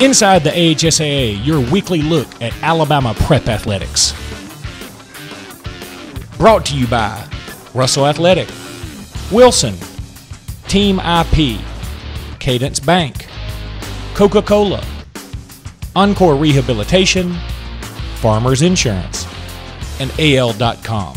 Inside the AHSAA, your weekly look at Alabama prep athletics. Brought to you by Russell Athletic, Wilson, Team IP, Cadence Bank, Coca-Cola, Encore Rehabilitation, Farmers Insurance, and AL.com.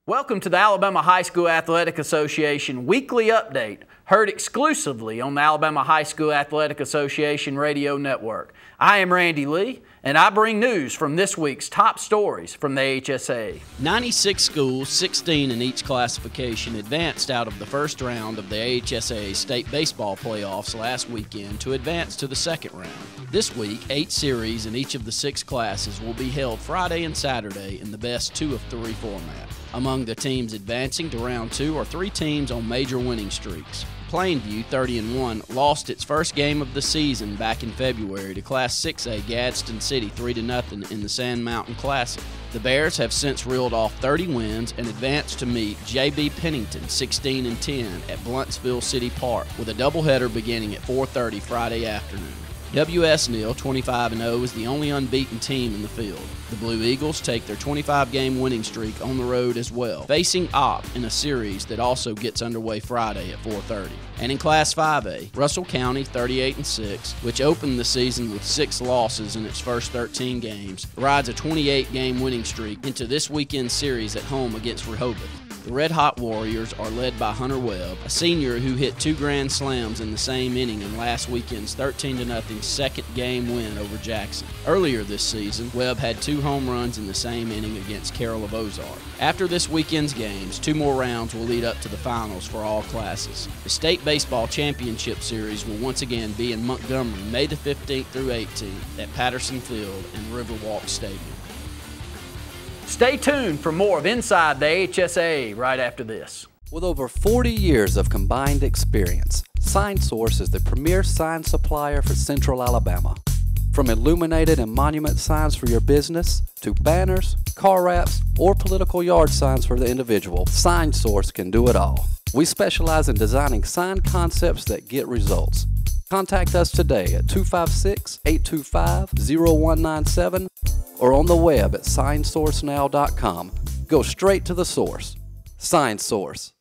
Welcome to the Alabama High School Athletic Association Weekly Update, heard exclusively on the Alabama High School Athletic Association Radio Network. I am Randy Lee, and I bring news from this week's top stories from the AHSAA. 96 schools, 16 in each classification, advanced out of the first round of the AHSAA state baseball playoffs last weekend to advance to the second round. This week, 8 series in each of the 6 classes will be held Friday and Saturday in the best 2 of 3 format. Among the teams advancing to round 2 are 3 teams on major winning streaks. Plainview, 30-1, lost its first game of the season back in February to Class 6A Gadsden City 3-0 in the Sand Mountain Classic. The Bears have since reeled off 30 wins and advanced to meet J.B. Pennington 16-10 at Bluntsville City Park with a doubleheader beginning at 4:30 Friday afternoon. W.S. Neal, 25-0, is the only unbeaten team in the field. The Blue Eagles take their 25-game winning streak on the road as well, facing Opp in a series that also gets underway Friday at 4:30. And in Class 5A, Russell County, 38-6, which opened the season with 6 losses in its first 13 games, rides a 28-game winning streak into this weekend's series at home against Rehoboth. The Red Hot Warriors are led by Hunter Webb, a senior who hit 2 grand slams in the same inning in last weekend's 13-0 second game win over Jackson. Earlier this season, Webb had 2 home runs in the same inning against Carroll of Ozark. After this weekend's games, 2 more rounds will lead up to the finals for all classes. The State Baseball Championship Series will once again be in Montgomery May the 15th through 18th at Patterson Field and Riverwalk Stadium. Stay tuned for more of Inside the AHSAA right after this. With over 40 years of combined experience, SignSource is the premier sign supplier for Central Alabama. From illuminated and monument signs for your business, to banners, car wraps, or political yard signs for the individual, SignSource can do it all. We specialize in designing sign concepts that get results. Contact us today at 256-825-0197 or on the web at signsourcenow.com. Go straight to the source. SignSource.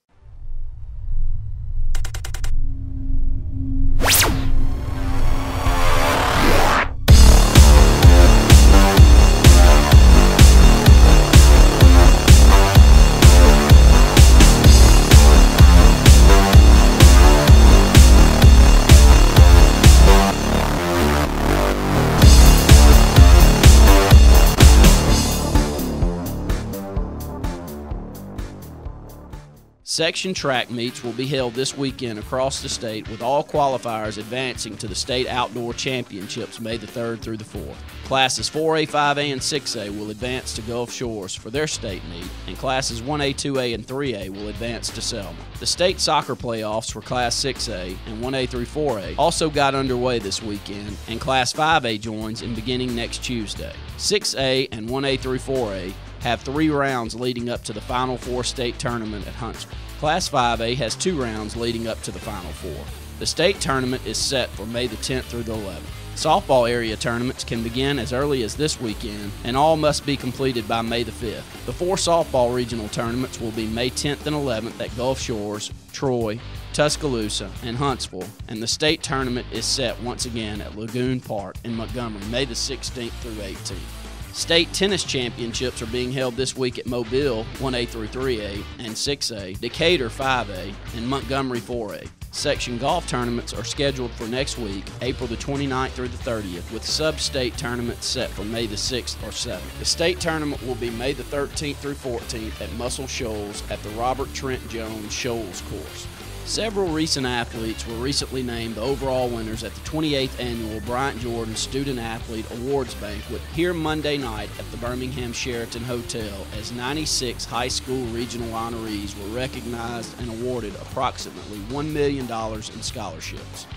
Section track meets will be held this weekend across the state, with all qualifiers advancing to the State Outdoor Championships May the 3rd through the 4th. Classes 4A, 5A, and 6A will advance to Gulf Shores for their state meet, and classes 1A, 2A, and 3A will advance to Selma. The state soccer playoffs for Class 6A and 1A through 4A also got underway this weekend, and Class 5A joins in beginning next Tuesday. 6A and 1A through 4A have 3 rounds leading up to the Final Four state tournament at Huntsville. Class 5A has 2 rounds leading up to the Final Four. The state tournament is set for May the 10th through the 11th. Softball area tournaments can begin as early as this weekend, and all must be completed by May the 5th. The 4 softball regional tournaments will be May 10th and 11th at Gulf Shores, Troy, Tuscaloosa, and Huntsville, and the state tournament is set once again at Lagoon Park in Montgomery May the 16th through 18th. State tennis championships are being held this week at Mobile, 1A through 3A, and 6A, Decatur, 5A, and Montgomery, 4A. Section golf tournaments are scheduled for next week, April the 29th through the 30th, with sub-state tournaments set for May the 6th or 7th. The state tournament will be May the 13th through 14th at Muscle Shoals at the Robert Trent Jones Shoals course. Several recent athletes were recently named the overall winners at the 28th Annual Bryant-Jordan Student Athlete Awards Banquet here Monday night at the Birmingham Sheraton Hotel, as 96 high school regional honorees were recognized and awarded approximately $1 million in scholarships.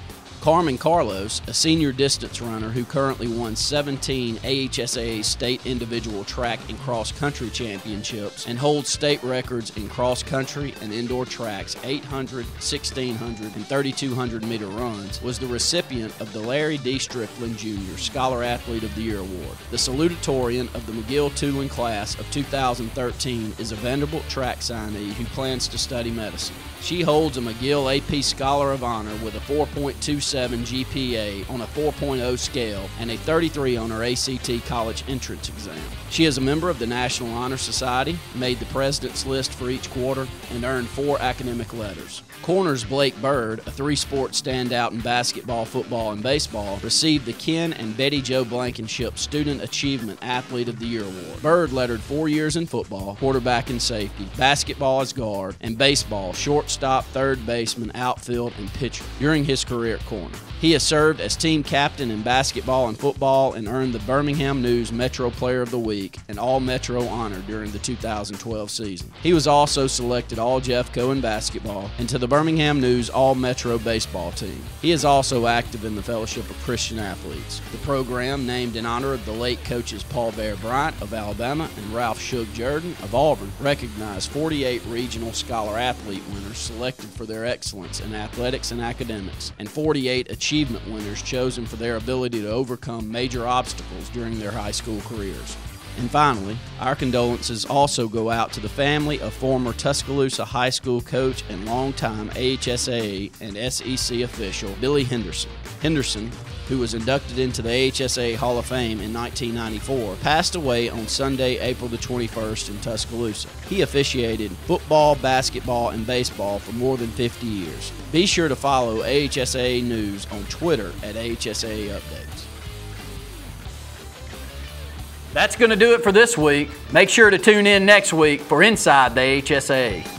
Carmen Carlos, a senior distance runner who currently won 17 AHSAA state individual track and cross-country championships and holds state records in cross-country and indoor tracks 800, 1600, and 3200 meter runs, was the recipient of the Larry D. Strickland Jr. Scholar Athlete of the Year Award. The salutatorian of the McGill-Toolen class of 2013 is a Vanderbilt track signee who plans to study medicine. She holds a McGill AP Scholar of Honor with a 4.27 GPA on a 4.0 scale and a 33 on her ACT college entrance exam. She is a member of the National Honor Society, made the president's list for each quarter, and earned 4 academic letters. Corners Blake Byrd, a 3-sport standout in basketball, football, and baseball, received the Ken and Betty Jo Blankenship Student Achievement Athlete of the Year Award. Byrd lettered 4 years in football, quarterback and safety, basketball as guard, and baseball, shortstop, third baseman, outfield, and pitcher during his career at corner. He has served as team captain in basketball and football and earned the Birmingham News Metro Player of the Week and All-Metro honor during the 2012 season. He was also selected All-Jeffco in basketball and to the Birmingham News All-Metro baseball team. He is also active in the Fellowship of Christian Athletes. The program, named in honor of the late coaches Paul Bear Bryant of Alabama and Ralph Shug Jordan of Auburn, recognized 48 regional scholar athlete winners selected for their excellence in athletics and academics, and 48 achievement winners chosen for their ability to overcome major obstacles during their high school careers. And finally, our condolences also go out to the family of former Tuscaloosa High School coach and longtime AHSAA and SEC official Billy Henderson. Henderson, who was inducted into the AHSAA Hall of Fame in 1994, passed away on Sunday, April the 21st in Tuscaloosa. He officiated football, basketball, and baseball for more than 50 years. Be sure to follow AHSAA News on Twitter at AHSAA Updates. That's going to do it for this week. Make sure to tune in next week for Inside the AHSAA.